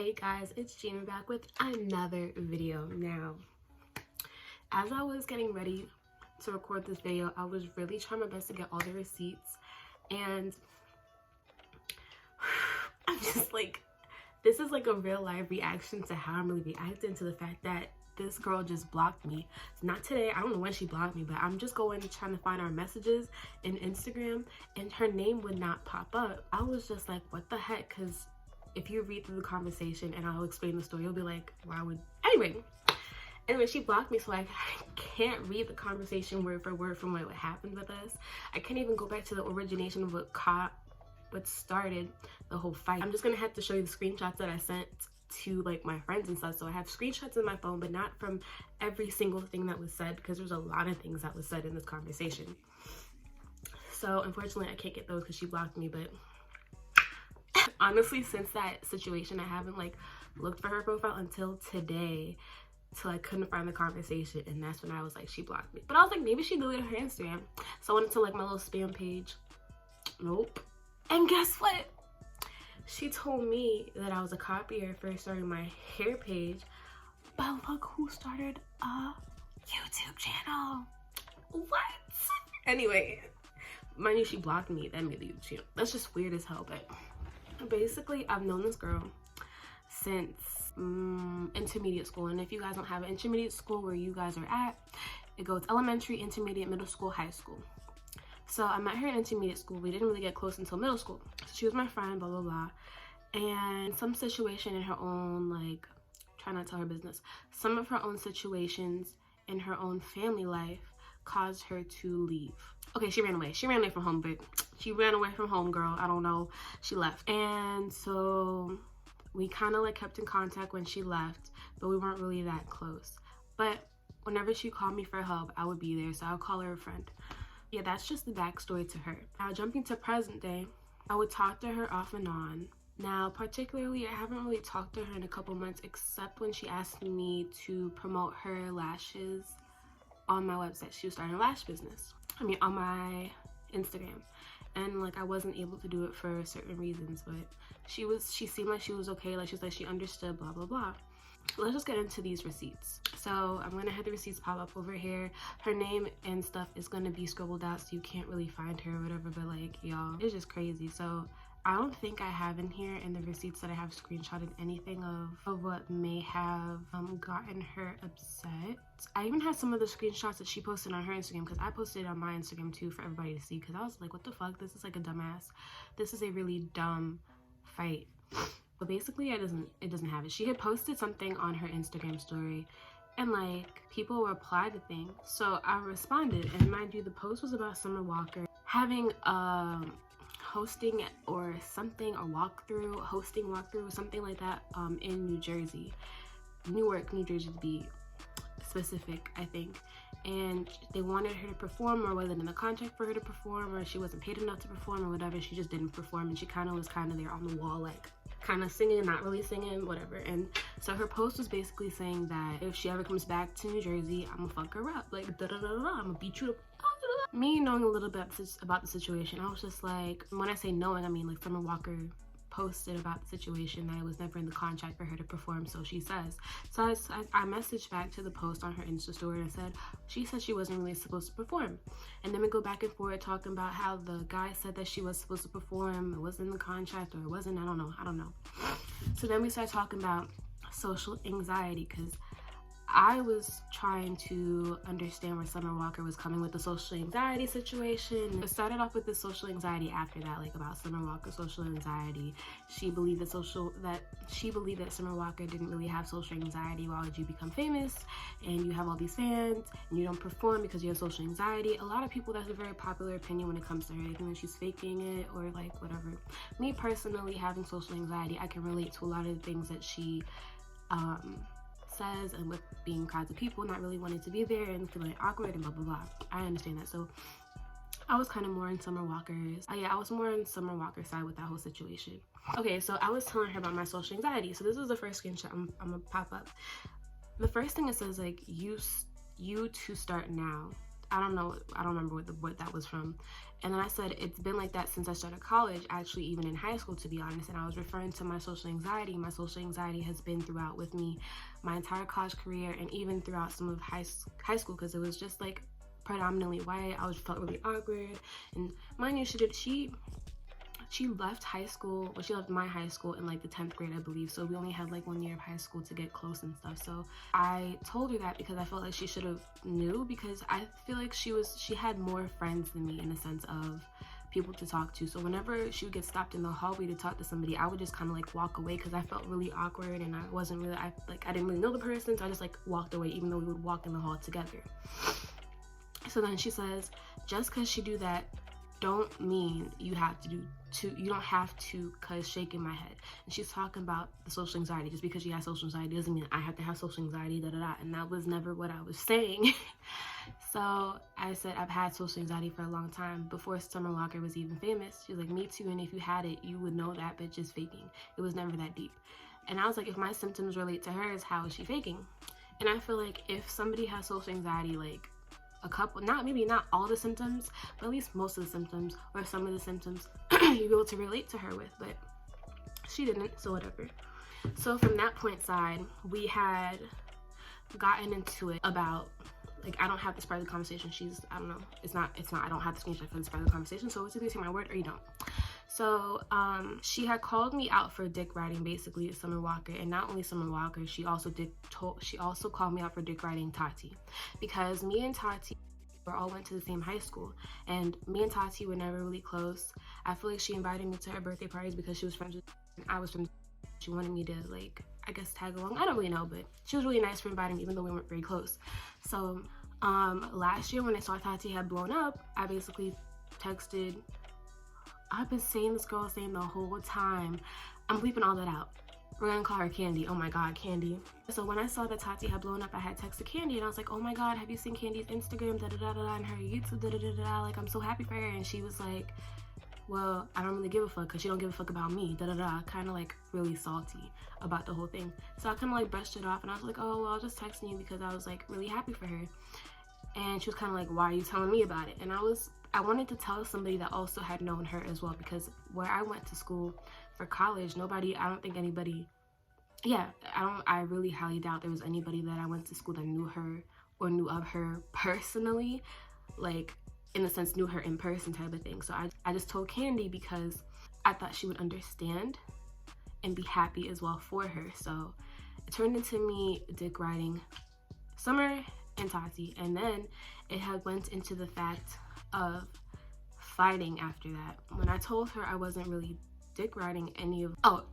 Hey guys, it's Gina back with another video. Now, as I was getting ready to record this video, I was really trying my best to get all the receipts, and I'm just like, this is like a real live reaction to how I'm really reacting to the fact that this girl just blocked me. Not today, I don't know when she blocked me, but I'm just trying to find our messages in Instagram, and her name would not pop up. I was just like, what the heck? Because if you read through the conversation and I'll explain the story, you'll be like, why would... Anyway, she blocked me, so I can't read the conversation word for word from what happened with us. I can't even go back to the origination of what started the whole fight. I'm just gonna have to show you the screenshots that I sent to like my friends and stuff. So I have screenshots in my phone, but not from every single thing that was said, because there's a lot of things that was said in this conversation. So unfortunately I can't get those because she blocked me. But honestly, since that situation, I haven't like looked for her profile until today, till I couldn't find the conversation, and that's when I was like, she blocked me. But I was like, maybe she deleted her Instagram. So I went to like my little spam page. Nope. And guess what? She told me that I was a copier for starting my hair page, but look who started a YouTube channel. What? Anyway, mind you, she blocked me, then made the YouTube channel. That's just weird as hell. But basically, I've known this girl since intermediate school. And if you guys don't have an intermediate school where you guys are at, it goes elementary, intermediate, middle school, high school. So I met her in intermediate school. We didn't really get close until middle school. So she was my friend, blah, blah, blah. And some situation in her own, like, try not to tell her business. Some of her own situations in her own family life caused her to leave. Okay, she ran away. She ran away from home, but she ran away from home, girl. I don't know. She left. And so we kind of like kept in contact when she left, but we weren't really that close. But whenever she called me for help, I would be there. So I'll call her a friend. Yeah, that's just the backstory to her. Now, jumping to present day, I would talk to her off and on. Now, particularly, I haven't really talked to her in a couple months, except when she asked me to promote her lashes on my website. She was starting a lash business. On my Instagram. And like, I wasn't able to do it for certain reasons, but she seemed like she was okay. Like, she understood, blah, blah, blah. Let's just get into these receipts. So I'm gonna have the receipts pop up over here. Her name and stuff is gonna be scribbled out, so you can't really find her or whatever, but like, y'all, it's just crazy. So I don't think I have in here in the receipts that I have screenshotted anything of what may have gotten her upset. I even have some of the screenshots that she posted on her Instagram, because I posted it on my Instagram too for everybody to see, because I was like, what the fuck, this is like a dumbass. This is a really dumb fight. But basically, it doesn't have it. She had posted something on her Instagram story, and like, people replied to things. So I responded, and mind you, the post was about Summer Walker having hosting or something, a hosting walkthrough, something like that, in New Jersey. Newark, New Jersey to be specific, I think. And they wanted her to perform, or wasn't in the contract for her to perform, or she wasn't paid enough to perform, or whatever. She just didn't perform, and she was there on the wall, like, kind of singing, not really singing, whatever. And so her post was basically saying that if she ever comes back to New Jersey, I'm gonna fuck her up, like, da da da da, I'm gonna beat you to... Me knowing a little bit about the situation, I was just like, when I say knowing, I mean like Summer Walker posted about the situation, that it was never in the contract for her to perform, so she says. So I messaged back to the post on her Insta story and said, she said she wasn't really supposed to perform. And then we go back and forth talking about how the guy said that she was supposed to perform, it wasn't in the contract, or it wasn't, I don't know. So then we start talking about social anxiety, because I was trying to understand where Summer Walker was coming with the social anxiety situation. It started off with the social anxiety after that, like about Summer Walker's social anxiety. She believed that Summer Walker didn't really have social anxiety. Why would you become famous and you have all these fans and you don't perform because you have social anxiety? A lot of people, that's a very popular opinion when it comes to her. They think that she's faking it or like whatever. Me personally, having social anxiety, I can relate to a lot of the things that she says, and with being crowds of people, not really wanting to be there and feeling awkward and blah blah blah. I understand that. So I was kind of more in Summer Walker's I was more on Summer Walker's side with that whole situation. Okay, so I was telling her about my social anxiety. So this is the first screenshot I'm gonna pop up. The first thing it says, like, you to start now. I don't remember what that was from. And then I said, it's been like that since I started college, actually even in high school, to be honest. And I was referring to my social anxiety. My social anxiety has been throughout with me my entire college career, and even throughout some of high school, because it was just like predominantly white. I felt really awkward. And mind you, she left high school, well, she left my high school in like the 10th grade, I believe. So we only had like 1 year of high school to get close and stuff. So I told her that because I felt like she should have knew, because I feel like she had more friends than me in the sense of people to talk to. So whenever she would get stopped in the hallway to talk to somebody, I would just kind of like walk away, because I felt really awkward and I didn't really know the person. So I just like walked away, even though we would walk in the hall together. So then she says, just because she do that don't mean you don't have to, cause shaking my head. And she's talking about the social anxiety. Just because she has social anxiety doesn't mean I have to have social anxiety, and that was never what I was saying. So I said, I've had social anxiety for a long time, before Summer Walker was even famous. She was like, me too, and if you had it, you would know that bitch is faking. It was never that deep. And I was like, if my symptoms relate to hers, how is she faking? And I feel like if somebody has social anxiety, like maybe not all the symptoms, but at least most of the symptoms, or some of the symptoms, you'd be able to relate to her with, but she didn't, so whatever. So from that point side, we had gotten into it about, like, I don't have this part of the conversation. I don't know, I don't have the screenshot for this part of the conversation, so it's either take my word or you don't. So she had called me out for dick riding, basically, to Summer Walker. And not only Summer Walker, she also called me out for dick riding Tati, because me and Tati all went to the same high school, and me and Tati were never really close. I feel like she invited me to her birthday parties because she was friends with, and I was friends. She wanted me to, like, I guess tag along. I don't really know, but she was really nice for inviting me, even though we weren't very close. So last year when I saw Tati had blown up, I basically texted, I've been saying this girl's name the whole time. I'm bleeping all that out. We're gonna call her Candy. Oh my God, Candy. So when I saw that Tati had blown up, I had texted Candy, and I was like, oh my God, have you seen Candy's Instagram, da-da-da-da-da, and her YouTube, da-da-da-da-da, like, I'm so happy for her. And she was like, well, I don't really give a fuck, because she don't give a fuck about me, da-da-da, kind of like really salty about the whole thing. So I kind of like brushed it off, and I was like, oh, well, I was just texting you because I was like really happy for her. And she was kind of like, why are you telling me about it? And I wanted to tell somebody that also had known her as well, because where I went to school for college, I really highly doubt there was anybody that I went to school that knew her or knew of her personally, like, in the sense, knew her in person type of thing. So I just told Candy because I thought she would understand and be happy as well for her. So it turned into me dick riding Summer and Tati, and then it had went into the fact of fighting after that. When I told her I wasn't really dick riding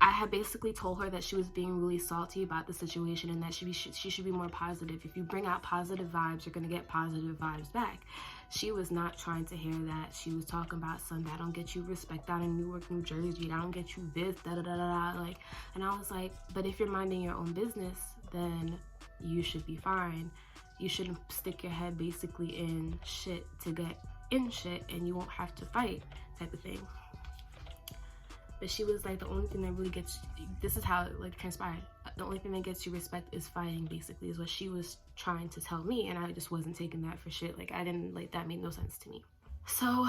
I had basically told her that she was being really salty about the situation, and that she should be more positive. If you bring out positive vibes, you're gonna get positive vibes back. She was not trying to hear that. She was talking about, son, that don't get you respect out in Newark, New Jersey, that don't get you this, da-da-da-da-da, like, and I was like, but if you're minding your own business, then you should be fine. You shouldn't stick your head basically in shit to get in shit, and you won't have to fight type of thing. But she was like, the only thing that really gets, this is how it like transpired, the only thing that gets you respect is fighting, basically, is what she was trying to tell me, and I just wasn't taking that for shit. Like, I didn't, like, that made no sense to me. So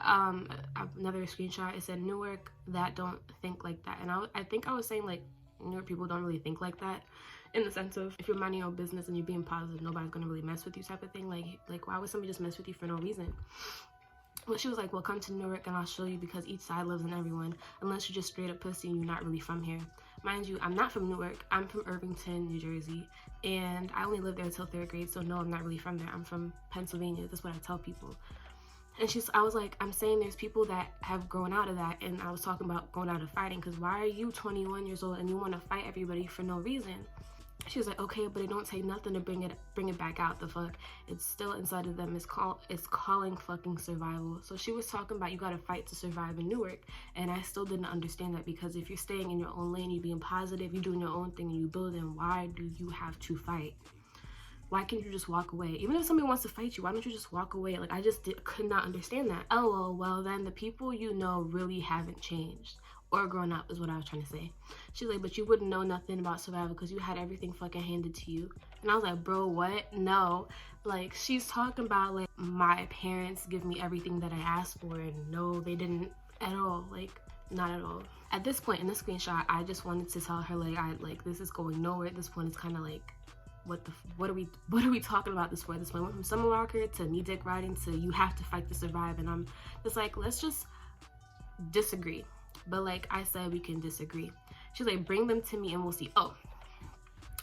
another screenshot, it said, Newark that don't think like that. And I think I was saying, like, Newark people don't really think like that, in the sense of, if you're minding your own business and you're being positive, nobody's gonna really mess with you type of thing. Like why would somebody just mess with you for no reason? Well, she was like, well, come to Newark and I'll show you, because each side lives in everyone, unless you're just straight up pussy and you're not really from here. Mind you, I'm not from Newark. I'm from Irvington, New Jersey, and I only lived there until 3rd grade, so no, I'm not really from there. I'm from Pennsylvania. That's what I tell people. And I was like, I'm saying there's people that have grown out of that, and I was talking about growing out of fighting, because why are you 21 years old and you want to fight everybody for no reason? She was like, okay, but it don't take nothing to bring it back out. The fuck, it's still inside of them. It's calling fucking survival. So she was talking about, you gotta fight to survive in Newark, and I still didn't understand that, because if you're staying in your own lane, you're being positive, you're doing your own thing, and you building, why do you have to fight? Why can't you just walk away? Even if somebody wants to fight you, why don't you just walk away? Like, I just could not understand that. Oh, well, then the people you know really haven't changed. or grown up is what I was trying to say. She's like, but you wouldn't know nothing about survival because you had everything fucking handed to you. And I was like, bro, what? No. Like, she's talking about, like, my parents give me everything that I asked for, and no, they didn't at all. Like, not at all. At this point in the screenshot, I just wanted to tell her, like, this is going nowhere. At this point, it's kind of like, what are we talking about this for? This point went from Summer Walker to me dick riding to you have to fight to survive. And I'm just like, let's just disagree. But like I said, we can disagree. She's like, bring them to me and we'll see. Oh,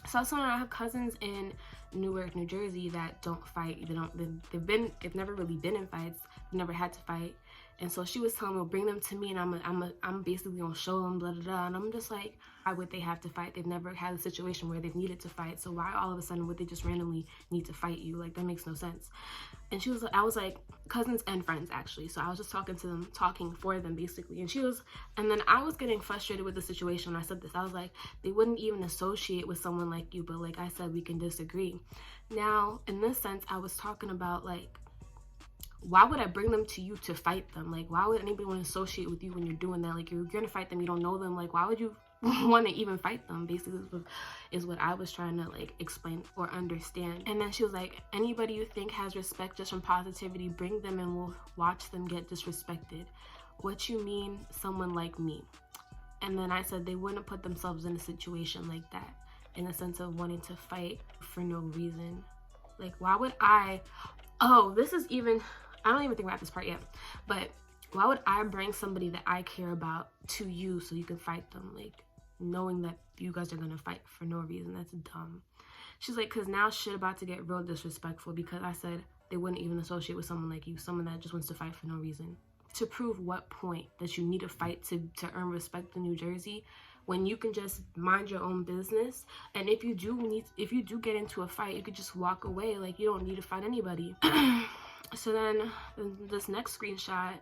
so I was telling her I have cousins in Newark, New Jersey that don't fight. They've never really been in fights. They've never had to fight. And so she was telling me, well, bring them to me and I'm basically gonna show them, blah, blah, blah. And I'm just like, why would they have to fight? They've never had a situation where they've needed to fight. So why all of a sudden would they just randomly need to fight you? Like, that makes no sense. And I was like, cousins and friends, actually. So I was just talking to them, talking for them, basically. And then I was getting frustrated with the situation when I said this. I was like, they wouldn't even associate with someone like you. But like I said, we can disagree. Now, in this sense, I was talking about, like, why would I bring them to you to fight them? Like, why would anybody want to associate with you when you're doing that? Like, you're gonna fight them, you don't know them. Like, why would you want to even fight them? Basically, is what I was trying to, like, explain or understand. And then she was like, anybody you think has respect just from positivity, bring them and we'll watch them get disrespected. What you mean, someone like me? And then I said they wouldn't put themselves in a situation like that, in the sense of wanting to fight for no reason. Like, why would I? Oh, this is even, I don't even think about this part yet, but why would I bring somebody that I care about to you so you can fight them? Like, knowing that you guys are gonna fight for no reason. That's dumb. She's like, because now shit about to get real disrespectful because I said they wouldn't even associate with someone like you, someone that just wants to fight for no reason. To prove what point that you need to fight to earn respect in New Jersey, when you can just mind your own business. And if you do get into a fight, you could just walk away. Like, you don't need to fight anybody. So then this next screenshot,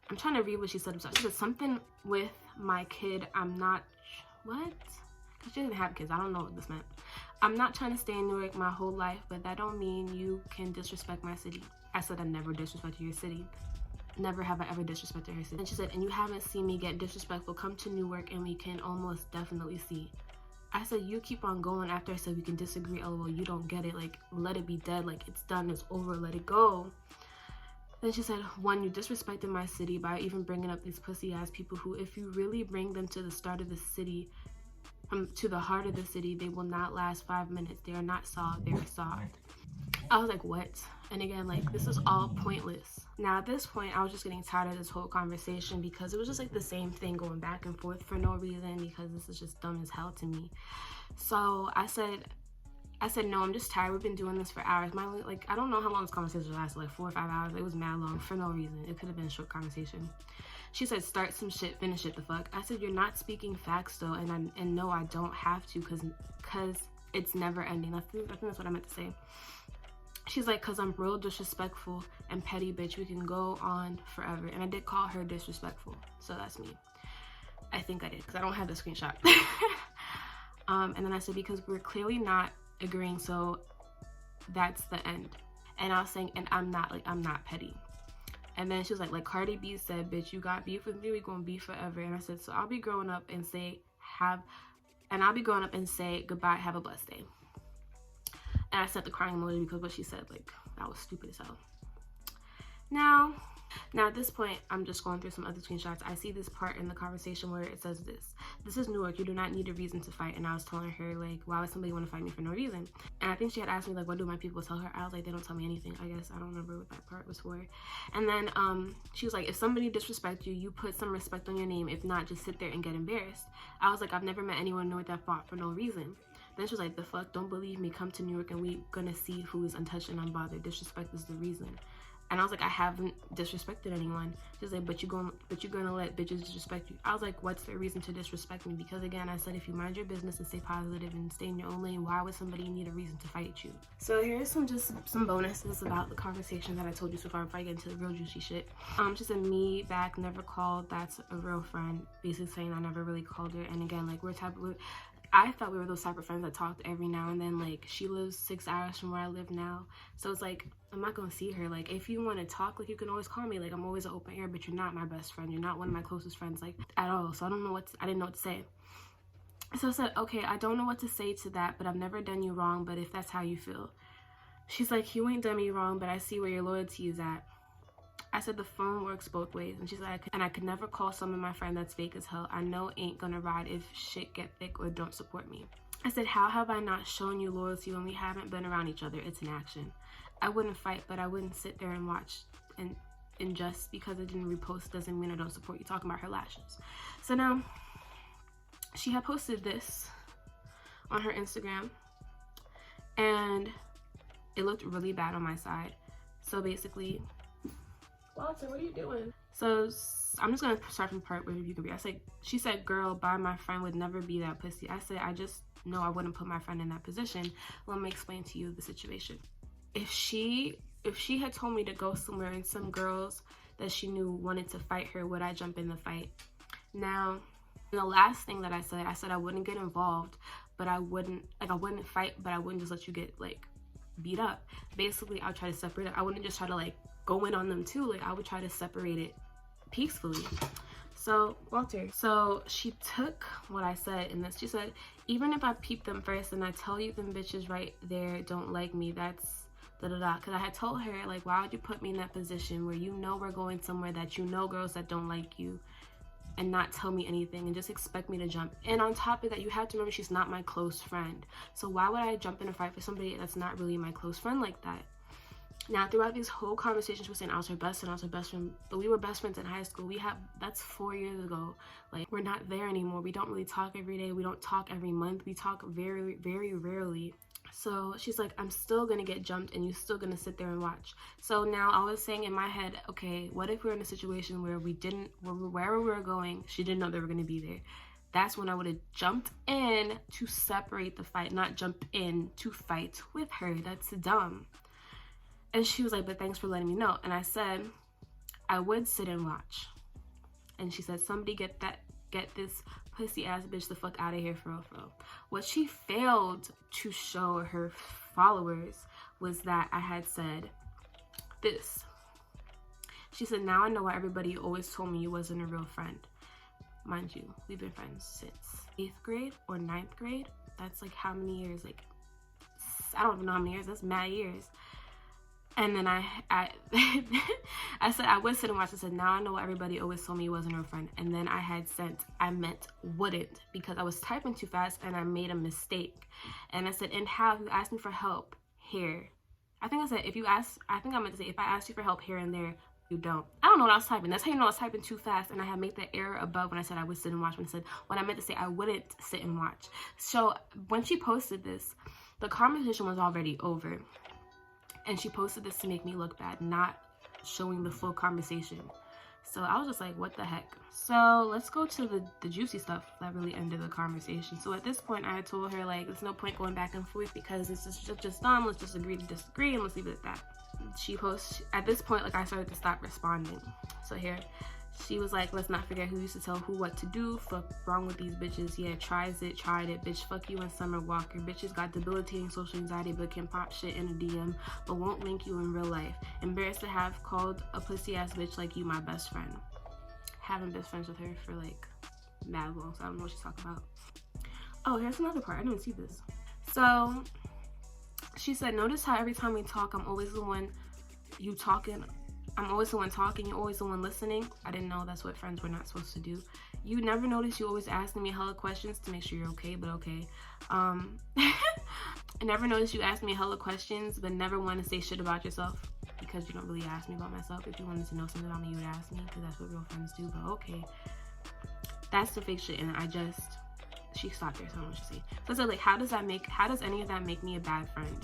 I'm trying to read what she said. She said something with my kid. I'm not, what? Because she didn't have kids. I don't know what this meant. I'm not trying to stay in Newark my whole life, but that don't mean you can disrespect my city. I said I never disrespected your city. Never have I ever disrespected her city. And she said, and you haven't seen me get disrespectful. Come to Newark and we can almost definitely see. I said, you keep on going after I said we can disagree. LOL, you don't get it. Like, let it be dead. Like, it's done. It's over. Let it go. Then she said, one, you disrespected my city by even bringing up these pussy ass people who, if you really bring them to the start of the city, to the heart of the city, they will not last 5 minutes. They are not soft. They are soft. I was like, what? And again, like, this is all pointless. Now, at this point, I was just getting tired of this whole conversation because it was just like the same thing going back and forth for no reason, because this is just dumb as hell to me. So I said, no, I'm just tired. We've been doing this for hours. Like, I don't know how long this conversation lasted, like 4 or 5 hours. It was mad long for no reason. It could have been a short conversation. She said, start some shit, finish it the fuck. I said, you're not speaking facts though, and no, I don't have to, because it's never ending. I think that's what I meant to say. She's like, because I'm real disrespectful and petty, bitch. We can go on forever. And I did call her disrespectful. So that's me. I think I did, because I don't have the screenshot. And then I said, because we're clearly not agreeing, so that's the end. And I was saying, and I'm not petty. And then she was like Cardi B said, bitch, you got beef with me, we gonna beef forever. And I said, so I'll be growing up and say goodbye, have a blessed day. And I said the crying emoji because what she said, like, that was stupid as hell. Now at this point, I'm just going through some other screenshots. I see this part in the conversation where it says this is Newark, you do not need a reason to fight. And I was telling her, like, why would somebody want to fight me for no reason? And I think she had asked me, like, what do my people tell her? I was like, they don't tell me anything. I guess I don't remember what that part was for. And then she was like, if somebody disrespects you, you put some respect on your name. If not, just sit there and get embarrassed. I was like, I've never met anyone in Newark that fought for no reason. Then she was like, the fuck, don't believe me, come to Newark and we gonna see who is untouched and unbothered. Disrespect is the reason. And I was like, I haven't disrespected anyone. She's like, but you're gonna let bitches disrespect you. I was like, what's their reason to disrespect me? Because again, I said, if you mind your business and stay positive and stay in your own lane, why would somebody need a reason to fight you? So here's some bonuses about the conversation that I told you so far before I get into the real juicy shit. She said, me back, never called, that's a real friend. Basically saying I never really called her. And again, like, I thought we were those type of friends that talked every now and then. Like, she lives 6 hours from where I live now, so it's like, I'm not gonna see her. Like, if you want to talk, like, you can always call me. Like, I'm always an open ear, but you're not my best friend. You're not one of my closest friends, like, at all. So I didn't know what to say. So I said, okay, I don't know what to say to that, but I've never done you wrong, but if that's how you feel. She's like, you ain't done me wrong, but I see where your loyalty is at. I said, the phone works both ways. And she's like, and I could never call someone my friend that's fake as hell. I know ain't gonna ride if shit get thick or don't support me. I said, how have I not shown you loyalty when we haven't been around each other? It's an action. I wouldn't fight, but I wouldn't sit there and watch. And just because I didn't repost doesn't mean I don't support you. Talking about her lashes. So now, she had posted this on her Instagram, and it looked really bad on my side. So basically, Walter, what are you doing? So I'm just gonna start from part where you can read. I said, she said, girl, bye, my friend would never be that pussy. I said, I just know I wouldn't put my friend in that position. Let me explain to you the situation. If she had told me to go somewhere and some girls that she knew wanted to fight her, would I jump in the fight? Now, the last thing that I said I wouldn't get involved, but I wouldn't fight, but I wouldn't just let you get like beat up. Basically, I'll try to separate it. I wouldn't just try to like go in on them too. Like, I would try to separate it peacefully. So Walter, so she took what I said in this. She said, even if I peep them first and I tell you them bitches right there don't like me, that's da-da-da. Because I had told her, like, why would you put me in that position where you know we're going somewhere that you know girls that don't like you, and not tell me anything and just expect me to jump. And on top of that, you have to remember she's not my close friend. So why would I jump in a fight for somebody that's not really my close friend like that? Now, throughout these whole conversations, we're saying I was her best friend, but we were best friends in high school. That's 4 years ago. Like, we're not there anymore. We don't really talk every day. We don't talk every month. We talk very, very rarely. So she's like, I'm still gonna get jumped and you're still gonna sit there and watch. So now I was saying in my head, okay, what if we're in a situation where wherever we were going, she didn't know they were gonna be there. That's when I would have jumped in to separate the fight, not jump in to fight with her. That's dumb. And she was like, but thanks for letting me know. And I said, I would sit and watch. And she said, somebody get this pussy ass bitch the fuck out of here for real. What she failed to show her followers was that I had said this. She said, now I know why everybody always told me you wasn't a real friend. Mind you, we've been friends since 8th grade or 9th grade. That's like how many years? Like, I don't even know how many years. That's mad years. And then I said I would sit and watch. I said, now I know what everybody always told me wasn't her friend. And then I meant wouldn't, because I was typing too fast and I made a mistake. And I said, and how, if you asked me for help here. I think I said, I meant to say, if I asked you for help here and there, you don't. I don't know what I was typing. That's how you know I was typing too fast. And I had made the error above when I said I would sit and watch. When I said, what I meant to say, I wouldn't sit and watch. So when she posted this, the conversation was already over. And she posted this to make me look bad, not showing the full conversation. So I was just like, what the heck? So let's go to the juicy stuff that really ended the conversation. So at this point, I had told her, like, there's no point going back and forth because it's just dumb. Let's just agree to disagree and let's leave it at that. She posts, at this point, like, I started to stop responding. So here, she was like, let's not forget who used to tell who what to do. Fuck wrong with these bitches. Yeah, tried it. Bitch, fuck you and Summer Walker. Bitches got debilitating social anxiety but can pop shit in a DM but won't link you in real life. Embarrassed to have called a pussy ass bitch like you my best friend. Haven't been friends with her for like mad long, so I don't know what she's talking about. Oh, here's another part. I didn't see this. So she said, notice how every time we talk, I'm always the one you talking. I'm always the one talking, you're always the one listening. I didn't know that's what friends were not supposed to do. You never notice you always asking me hella questions to make sure you're okay, but okay. I never noticed you ask me hella questions, but never want to say shit about yourself because you don't really ask me about myself. If you wanted to know something about me, you would ask me because that's what real friends do, but okay. That's the fake shit, and she stopped there, so I don't know what to say. So I said, like, how does any of that make me a bad friend?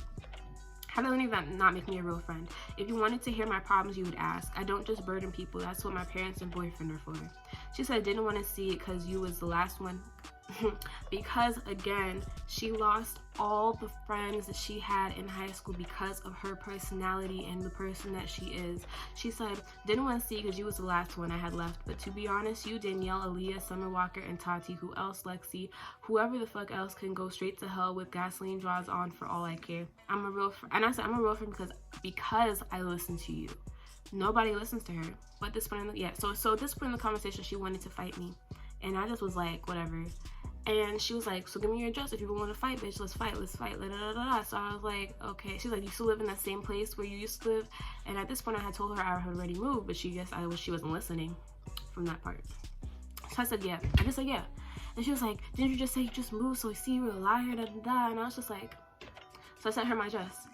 How does any of that not make me a real friend? If you wanted to hear my problems, you would ask. I don't just burden people. That's what my parents and boyfriend are for. She said I didn't want to see it because you was the last one because again, she lost all the friends that she had in high school because of her personality and the person that she is. She said, didn't want to see because you was the last one I had left, but to be honest, you, Danielle, Aaliyah, Summer Walker, and Tati, who else, Lexi, whoever the fuck else can go straight to hell with gasoline draws on for all I care. I'm a real friend. And I said, I'm a real friend because I listen to you. Nobody listens to her. But this point, so at this point in the conversation, she wanted to fight me. And I just was like, whatever. And she was like, so give me your address. If you want to fight, bitch, let's fight. Da, da, da, da. So I was like, okay. She's like, you still live in that same place where you used to live? And at this point, I had told her I had already moved, but she wasn't listening from that part. So I said, yeah. I just said, yeah. And she was like, didn't you just say you just moved? So I see you were a liar, da, da, da. And I was just like, so I sent her my address,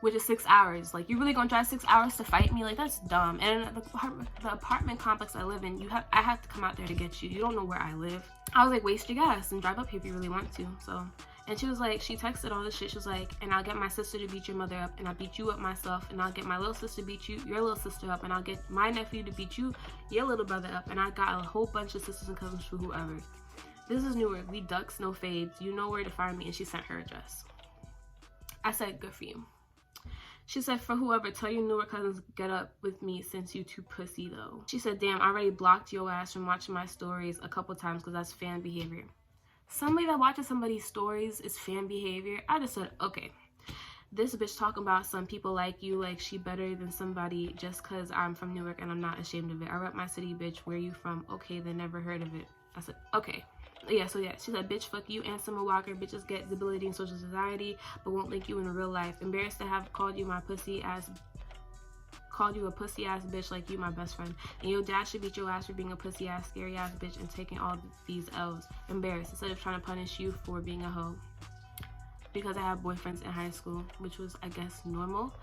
which is 6 hours. Like, you really gonna drive 6 hours to fight me? Like, that's dumb. And the apartment complex I live in, I have to come out there to get you. You don't know where I live. I was like, waste your gas and drive up here if you really want to. So, and she was like, she texted all this shit. She was like, and I'll get my sister to beat your mother up, and I'll beat you up myself, and I'll get my little sister to beat you, your little sister up, and I'll get my nephew to beat you, your little brother up, and I got a whole bunch of sisters and cousins for whoever. This is Newark. We ducks, no fades. You know where to find me. And she sent her address. I said, good for you. She said, for whoever, tell your Newark cousins get up with me since you too pussy though. She said, damn, I already blocked your ass from watching my stories a couple times because that's fan behavior. Somebody that watches somebody's stories is fan behavior. I just said, okay. This bitch talking about some people like you, like she better than somebody just because I'm from Newark and I'm not ashamed of it. I rep my city, bitch. Where you from? Okay, then never heard of it. I said, okay. Yeah, so yeah, she said, bitch, fuck you and Summer Walker. Bitches get debilitating social anxiety, but won't link you in real life. Embarrassed to have called you a pussy ass bitch like you my best friend. And your dad should beat your ass for being a pussy ass, scary ass bitch and taking all these L's. Embarrassed instead of trying to punish you for being a hoe. Because I had boyfriends in high school, which was, I guess, normal.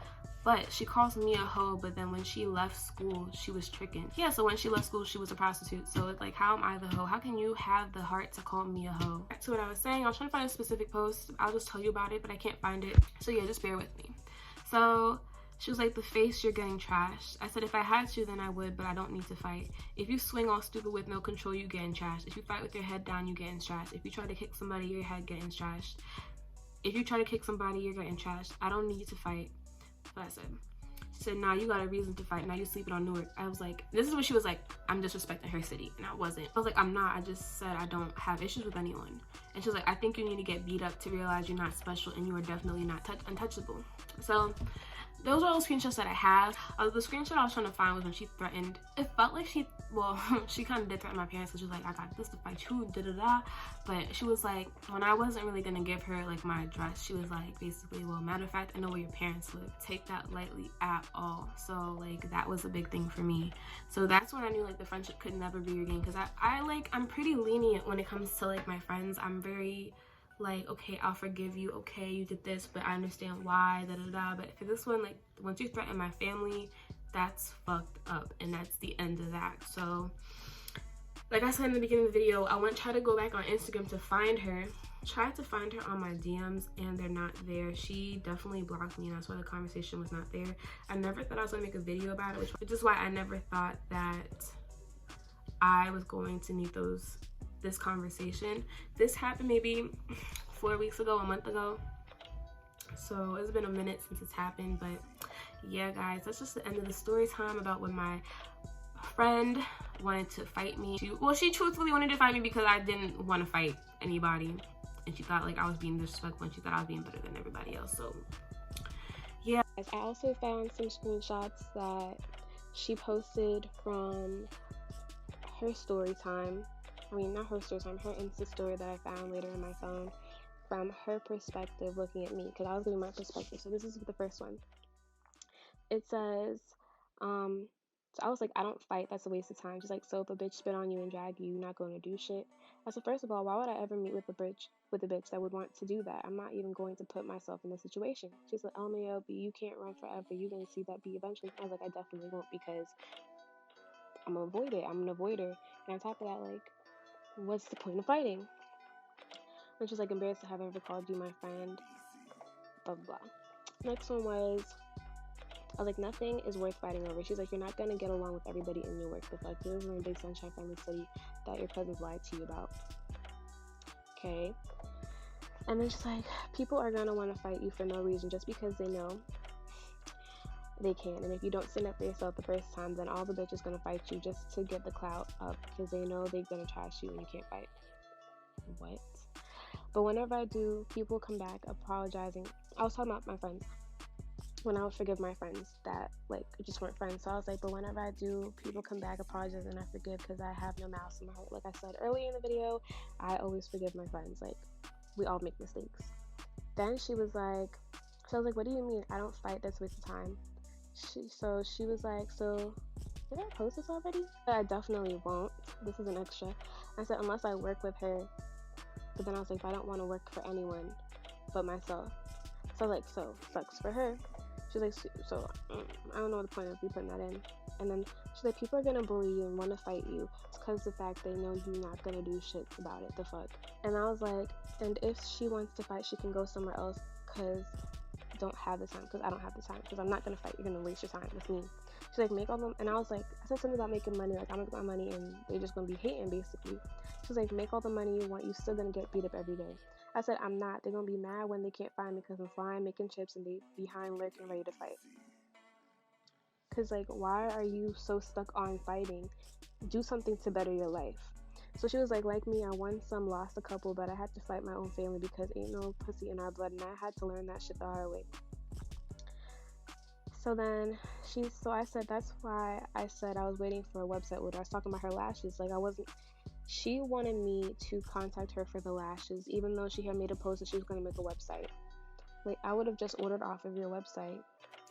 But she calls me a hoe, but then when she left school, she was tricking. Yeah, so when she left school, she was a prostitute. So it's like, how am I the hoe? How can you have the heart to call me a hoe? Back to what I was saying, I was trying to find a specific post. I'll just tell you about it, but I can't find it. So yeah, just bear with me. So she was like, the face, you're getting trashed. I said, if I had to, then I would, but I don't need to fight. If you swing all stupid with no control, you getting trashed. If you fight with your head down, you getting trashed. If you try to kick somebody, your head getting trashed. If you try to kick somebody, you're getting trashed. I don't need to fight. But I said, she said, nah, you got a reason to fight. Now you sleeping on Newark. I was like, this is what she was like, I'm disrespecting her city. And I wasn't. I was like, I'm not. I just said I don't have issues with anyone. And she was like, I think you need to get beat up to realize you're not special and you are definitely not untouchable. So those are all the screenshots that I have. The screenshot I was trying to find was when she threatened. It felt like she kind of did threaten my parents. So she was like, I got this to fight you, da-da-da. But she was like, when I wasn't really going to give her, like, my address, she was like, basically, well, matter of fact, I know where your parents live. Take that lightly at all. So, like, that was a big thing for me. So that's when I knew, like, the friendship could never be regained. Because I'm pretty lenient when it comes to, like, my friends. I'm very... like, okay, I'll forgive you, okay, you did this, but I understand why, da-da-da. But for this one, like, once you threaten my family, that's fucked up, and that's the end of that. So, like I said in the beginning of the video, I went try to go back on Instagram to find her. Tried to find her on my DMs, and they're not there. She definitely blocked me, and that's why the conversation was not there. I never thought I was gonna make a video about it, which is why I never thought that I was going to need this conversation. This happened maybe 4 weeks ago, a month ago. So it's been a minute since it's happened, but yeah, guys, that's just the end of the story time about when my friend wanted to fight me. She truthfully wanted to fight me because I didn't want to fight anybody, and she thought like I was being disrespectful, and she thought I was being better than everybody else. So yeah. I also found some screenshots that she posted from her story time. I mean, not her story time, her Insta story that I found later in my phone, from her perspective looking at me, because I was giving my perspective. So this is the first one. It says, so I was like, I don't fight, that's a waste of time. She's like, so if a bitch spit on you and drag you, you're not going to do shit? I said, first of all, why would I ever meet with a bitch that would want to do that? I'm not even going to put myself in this situation. She's like, LMAO, but you can't run forever. You're going to see that B eventually. I was like, I definitely won't, because I'm going to avoid it. I'm an avoider. And on top of that, like, what's the point of fighting? And she's like, embarrassed to have ever called you my friend, blah, blah, blah. Next one was, I was like, nothing is worth fighting over. She's like, you're not going to get along with everybody in Newark. The fuck, you live in a big sunshine friendly city that your cousins lied to you about. okay? And it's just like, people are gonna want to fight you for no reason just because they know they can. And if you don't stand up for yourself the first time, then all the bitches gonna fight you just to get the clout up because they know they're gonna trash you and you can't fight. What? But whenever I do, people come back apologizing. I was talking about my friends. When I would forgive my friends that like just weren't friends. So I was like, but whenever I do, people come back apologize and I forgive because I have no malice in my heart. Like I said earlier in the video, I always forgive my friends. Like, we all make mistakes. Then she was like, so I was like, what do you mean? I don't fight, that's a waste of time. She was like, so did I post this already? I definitely won't. This is an extra. I said, unless I work with her. But then I was like, I don't want to work for anyone but myself. So I was like, so sucks for her. She's like, so I don't know the point of you putting that in. And then she's like, people are gonna bully you and want to fight you. It's because the fact they know you're not gonna do shit about it. The fuck. And I was like, and if she wants to fight, she can go somewhere else because I don't have the time. Because I don't have the time. Because I'm not gonna fight. You're gonna waste your time with me. She's like, make all them. And I was like, I said something about making money. Like, I'm gonna get my money and they're just gonna be hating basically. She's like, make all the money you want. You're still gonna get beat up every day. I said, I'm not. They're gonna be mad when they can't find me because I'm flying, making chips, and they behind lurking, ready to fight. Because, like, why are you so stuck on fighting? Do something to better your life. So she was like me, I won some, lost a couple, but I had to fight my own family because ain't no pussy in our blood, and I had to learn that shit the hard way. So then so I said, that's why I said I was waiting for a website order. I was talking about her lashes. Like, she wanted me to contact her for the lashes, even though she had made a post that she was going to make a website. Like, I would have just ordered off of your website.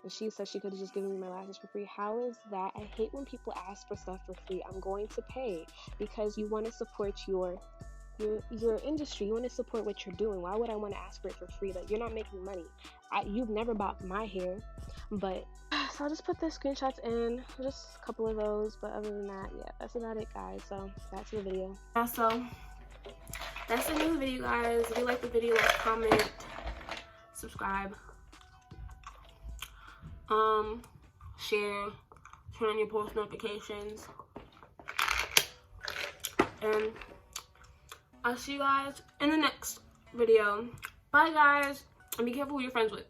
And she said she could have just given me my lashes for free. How is that? I hate when people ask for stuff for free. I'm going to pay because you want to support your industry. You want to support what you're doing. Why would I want to ask for it for free? Like, you're not making money. You've never bought my hair. But so I'll just put the screenshots in, just a couple of those. But other than that, yeah, that's about it, guys. So back to the video. So that's the new video, guys. If you like the video, like, comment, subscribe, share, turn on your post notifications, and I'll see you guys in the next video. Bye, guys, and be careful who you're friends with.